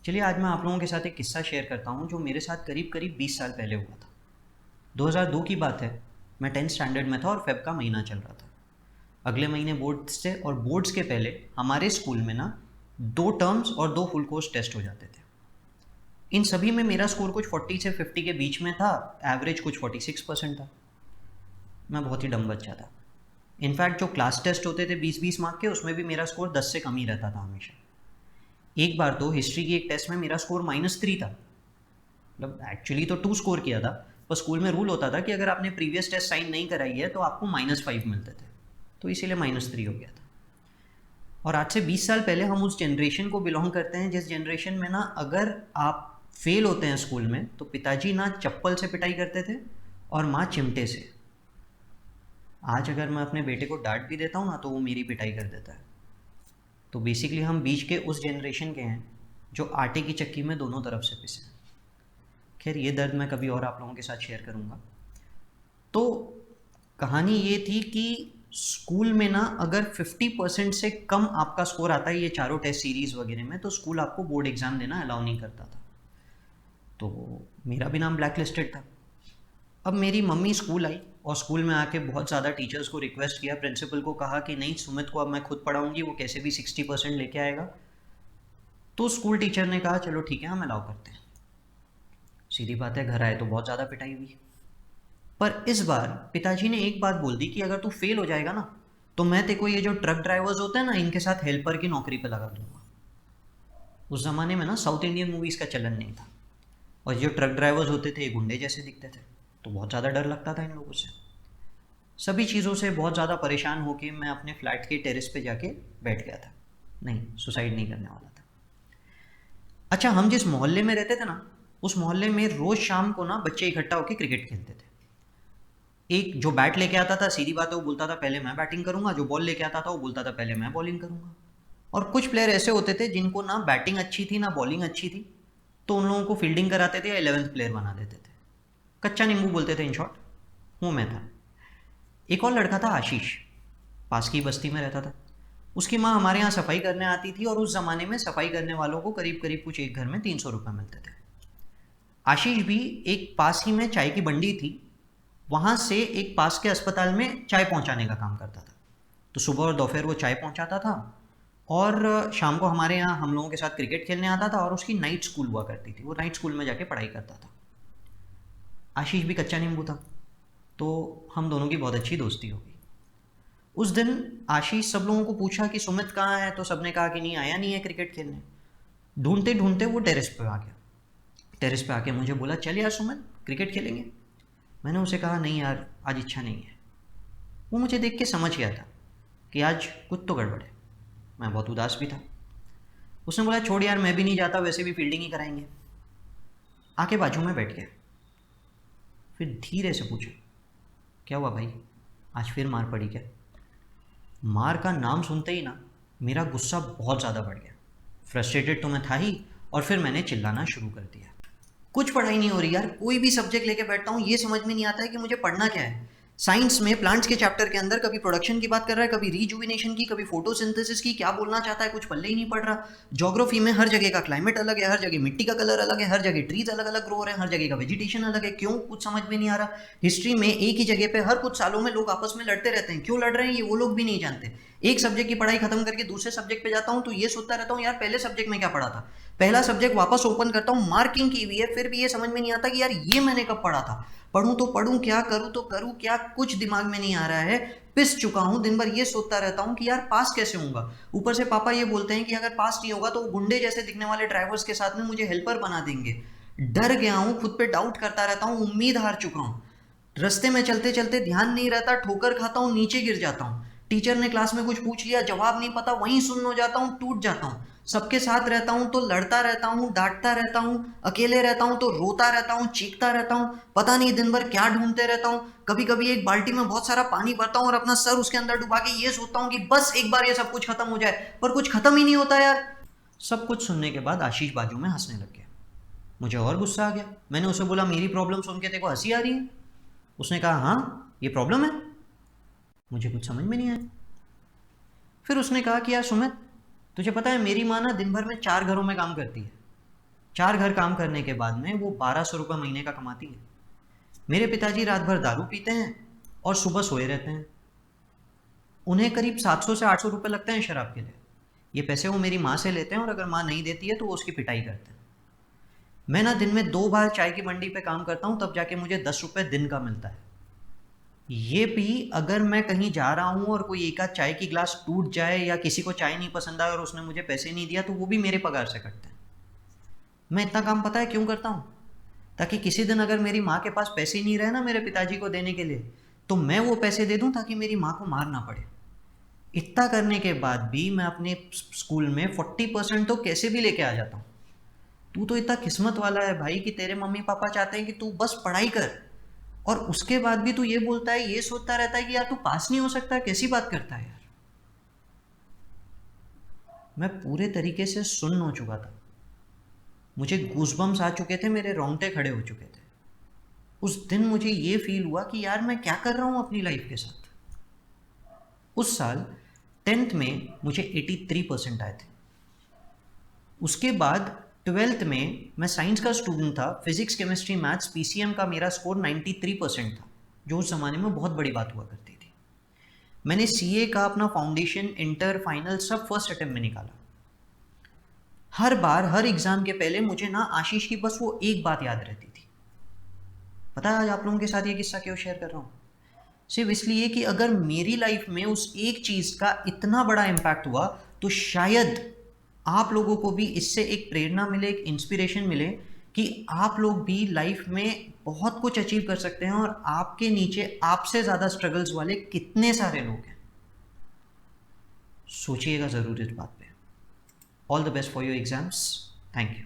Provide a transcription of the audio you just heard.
चलिए आज मैं आप लोगों के साथ एक किस्सा शेयर करता हूँ जो मेरे साथ करीब करीब 20 साल पहले हुआ था। 2002 की बात है। मैं 10th स्टैंडर्ड में था और फेब का महीना चल रहा था। अगले महीने बोर्ड्स थे और बोर्ड्स के पहले हमारे स्कूल में ना 2 टर्म्स और 2 फुल कोर्स टेस्ट हो जाते थे। इन सभी में मेरा स्कोर कुछ 40 से 50 के बीच में था। एवरेज कुछ 46% था। मैं बहुत ही डम बच्चा था। इनफैक्ट जो क्लास टेस्ट होते थे 20-20 मार्क के, उसमें भी मेरा स्कोर 10 से कम ही रहता था हमेशा। एक बार तो हिस्ट्री की एक टेस्ट में मेरा स्कोर -3 था। मतलब एक्चुअली तो 2 स्कोर किया था, पर स्कूल में रूल होता था कि अगर आपने प्रीवियस टेस्ट साइन नहीं कराई है तो आपको -5 मिलते थे, तो इसीलिए -3 हो गया था। और आज से 20 साल पहले हम उस जनरेशन को बिलोंग करते हैं जिस जनरेशन में ना अगर आप फेल होते हैं स्कूल में तो पिताजी ना चप्पल से पिटाई करते थे और माँ चिमटे से। आज अगर मैं अपने बेटे को डांट भी देता हूँ ना तो वो मेरी पिटाई कर देता है। तो बेसिकली हम बीच के उस जनरेशन के हैं जो आटे की चक्की में दोनों तरफ से पिसे। खैर ये दर्द मैं कभी और आप लोगों के साथ शेयर करूँगा। तो कहानी ये थी कि स्कूल में ना अगर 50% से कम आपका स्कोर आता है ये चारों टेस्ट सीरीज़ वगैरह में, तो स्कूल आपको बोर्ड एग्ज़ाम देना अलाउ नहीं करता था। तो मेरा भी नाम ब्लैक लिस्टेड था। अब मेरी मम्मी स्कूल आई और स्कूल में आके बहुत ज़्यादा टीचर्स को रिक्वेस्ट किया, प्रिंसिपल को कहा कि नहीं, सुमित को अब मैं खुद पढ़ाऊँगी, वो कैसे भी 60% लेके आएगा। तो स्कूल टीचर ने कहा चलो ठीक है, हम अलाउ करते हैं। सीधी बात है, घर आए तो बहुत ज़्यादा पिटाई हुई। पर इस बार पिताजी ने एक बात बोल दी कि अगर तू फेल हो जाएगा ना तो मैं तेको ये जो ट्रक ड्राइवर्स होते हैं ना इनके साथ हेल्पर की नौकरी पे लगा दूंगा। उस ज़माने में ना साउथ इंडियन मूवीज़ का चलन नहीं था, और जो ट्रक ड्राइवर्स होते थे ये गुंडे जैसे दिखते थे, तो बहुत ज़्यादा डर लगता था इन लोगों से। सभी चीज़ों से बहुत ज़्यादा परेशान होकर मैं अपने फ्लैट के टेरेस पे जाके बैठ गया था। नहीं, सुसाइड नहीं करने वाला था। अच्छा, हम जिस मोहल्ले में रहते थे ना उस मोहल्ले में रोज़ शाम को ना बच्चे इकट्ठा होकर क्रिकेट खेलते थे। एक जो बैट लेके आता था, सीधी बात है, वो बोलता था पहले मैं बैटिंग करूंगा। जो बॉल लेके आता था वो बोलता था पहले मैं बॉलिंग करूंगा। और कुछ प्लेयर ऐसे होते थे जिनको ना बैटिंग अच्छी थी ना बॉलिंग अच्छी थी, तो उन लोगों को फील्डिंग कराते थे या 11th प्लेयर बना देते थे। कच्चा नींबू बोलते थे इन शॉर्ट, हूँ मैं था। एक और लड़का था आशीष, पास की बस्ती में रहता था। उसकी माँ हमारे यहाँ सफाई करने आती थी और उस ज़माने में सफाई करने वालों को करीब करीब कुछ एक घर में 300 रुपये मिलते थे। आशीष भी एक पास ही में चाय की बंडी थी, वहाँ से एक पास के अस्पताल में चाय पहुँचाने का काम करता था। तो सुबह और दोपहर वो चाय पहुँचाता था और शाम को हमारे यहाँ हम लोगों के साथ क्रिकेट खेलने आता था। और उसकी नाइट स्कूल हुआ करती थी, वो नाइट स्कूल में जाके पढ़ाई करता था। आशीष भी कच्चा नींबू था, तो हम दोनों की बहुत अच्छी दोस्ती हो गई। उस दिन आशीष सब लोगों को पूछा कि सुमित कहाँ है, तो सबने कहा कि नहीं, आया नहीं है क्रिकेट खेलने। ढूंढते ढूंढते वो टेरेस पे आ गया। टेरेस पे आके मुझे बोला चल यार सुमित क्रिकेट खेलेंगे। मैंने उसे कहा नहीं यार, आज इच्छा नहीं है। वो मुझे देख के समझ गया था कि आज कुछ तो गड़बड़ है। मैं बहुत उदास भी था। उसने बोला छोड़ यार, मैं भी नहीं जाता, वैसे भी फील्डिंग ही कराएंगे। आके बाजू में बैठ गया। फिर धीरे से पूछा क्या हुआ भाई, आज फिर मार पड़ी क्या? मार का नाम सुनते ही ना मेरा गुस्सा बहुत ज़्यादा बढ़ गया। फ्रस्ट्रेटेड तो मैं था ही, और फिर मैंने चिल्लाना शुरू कर दिया। कुछ पढ़ाई नहीं हो रही यार, कोई भी सब्जेक्ट लेके बैठता हूँ ये समझ में नहीं आता है कि मुझे पढ़ना क्या है। साइंस में प्लांट्स के चैप्टर के अंदर कभी प्रोडक्शन की बात कर रहा है, कभी रीजुविनेशन की, कभी फोटोसिंथेसिस की, क्या बोलना चाहता है कुछ पल्ले ही नहीं पड़ रहा। ज्योग्राफी में हर जगह का क्लाइमेट अलग है, हर जगह मिट्टी का कलर अलग है, हर जगह ट्रीज अलग अलग ग्रो हो रहे हैं, हर जगह का वेजिटेशन अलग है, क्यों कुछ समझ में नहीं आ रहा। हिस्ट्री में एक ही जगह पे हर कुछ सालों में लोग आपस में लड़ते रहते हैं, क्यों लड़ रहे हैं ये वो लोग भी नहीं जानते। एक सब्जेक्ट की पढ़ाई खत्म करके दूसरे सब्जेक्ट पे जाता हूँ तो ये सोचता रहता हूँ यार पहले सब्जेक्ट में क्या पढ़ा था। पहला सब्जेक्ट वापस ओपन करता हूँ, मार्किंग की हुई है, फिर भी ये समझ में नहीं आता कि यार ये मैंने कब पढ़ा था। पढ़ूं तो पढ़ूं क्या, करूं तो करूं क्या, कुछ दिमाग में नहीं आ रहा है। पिस चुका हूं, दिन भर ये सोचता रहता हूं कि यार पास कैसे होऊंगा। ऊपर से पापा ये बोलते हैं कि अगर पास नहीं होगा तो गुंडे जैसे दिखने वाले ड्राइवर्स के साथ में मुझे हेल्पर बना देंगे। डर गया हूं, खुद पे डाउट करता रहता हूं, उम्मीद हार चुका हूं। रास्ते में चलते चलते ध्यान नहीं रहता, ठोकर खाता हूँ, नीचे गिर जाता हूँ। टीचर ने क्लास में कुछ पूछ लिया, जवाब नहीं पता, वहीं सुन्न हो जाता हूँ, टूट जाता हूँ। सबके साथ रहता हूँ तो लड़ता रहता हूँ, डांटता रहता हूँ। अकेले रहता हूँ तो रोता रहता हूँ, चीखता रहता हूँ, पता नहीं दिन भर क्या ढूंढते रहता हूँ। कभी कभी एक बाल्टी में बहुत सारा पानी भरता हूँ और अपना सर उसके अंदर डुबा के ये सोचता हूँ कि बस एक बार ये सब कुछ खत्म हो जाए, पर कुछ खत्म ही नहीं होता यार। सब कुछ सुनने के बाद आशीष बाजू में हंसने लग गया। मुझे और गुस्सा आ गया। मैंने उसे बोला मेरी प्रॉब्लम सुन के तेरे को हंसी आ रही है? उसने कहा हाँ ये प्रॉब्लम है। मुझे कुछ समझ में नहीं आया। फिर उसने कहा कि यार सुमित, तुझे पता है मेरी माँ ना दिन भर में 4 घरों में काम करती है। 4 घर काम करने के बाद में वो 1200 रुपये महीने का कमाती है। मेरे पिताजी रात भर दारू पीते हैं और सुबह सोए रहते हैं। उन्हें करीब 700 से 800 रुपये लगते हैं शराब के लिए। ये पैसे वो मेरी माँ से लेते हैं और अगर माँ नहीं देती है तो वो उसकी पिटाई करते हैं। मैं ना दिन में 2 बार चाय की मंडी पे काम करता हूँ, तब जाके मुझे 10 रुपये दिन का मिलता है। ये भी अगर मैं कहीं जा रहा हूँ और कोई एक आध चाय की गिलास टूट जाए या किसी को चाय नहीं पसंद आए और उसने मुझे पैसे नहीं दिया तो वो भी मेरे पगार से कटते हैं। मैं इतना काम पता है क्यों करता हूँ? ताकि किसी दिन अगर मेरी माँ के पास पैसे नहीं रहे ना मेरे पिताजी को देने के लिए, तो मैं वो पैसे दे दूँ ताकि मेरी माँ को मार ना पड़े। इतना करने के बाद भी मैं अपने स्कूल में 40% तो कैसे भी लेके आ जाता हूँ। तू तो इतना किस्मत वाला है भाई कि तेरे मम्मी पापा चाहते हैं कि तू बस पढ़ाई कर, और उसके बाद भी तू ये बोलता है, ये सोचता रहता है कि यार तू पास नहीं हो सकता। कैसी बात करता है यार। मैं पूरे तरीके से सुन्न हो चुका था। मुझे गूज़बम्स आ चुके थे, मेरे रोंगटे खड़े हो चुके थे। उस दिन मुझे ये फील हुआ कि यार मैं क्या कर रहा हूँ अपनी लाइफ के साथ। उस साल 10th में मुझे 83% आए थे। उसके बाद 12th में मैं साइंस का स्टूडेंट था। फिजिक्स केमिस्ट्री मैथ्स पीसीएम का मेरा स्कोर 93% था, जो उस ज़माने में बहुत बड़ी बात हुआ करती थी। मैंने सीए का अपना फाउंडेशन, इंटर, फाइनल सब फर्स्ट अटेम्प्ट में निकाला। हर बार हर एग्ज़ाम के पहले मुझे ना आशीष की बस वो एक बात याद रहती थी। पता है आज आप लोगों के साथ ये किस्सा क्यों शेयर कर रहा हूँ? सिर्फ इसलिए कि अगर मेरी लाइफ में उस एक चीज़ का इतना बड़ा इम्पैक्ट हुआ तो शायद आप लोगों को भी इससे एक प्रेरणा मिले, एक इंस्पिरेशन मिले कि आप लोग भी लाइफ में बहुत कुछ अचीव कर सकते हैं और आपके नीचे आपसे ज़्यादा स्ट्रगल्स वाले कितने सारे लोग हैं। सोचिएगा ज़रूर इस बात पे। All the best for your exams. Thank you.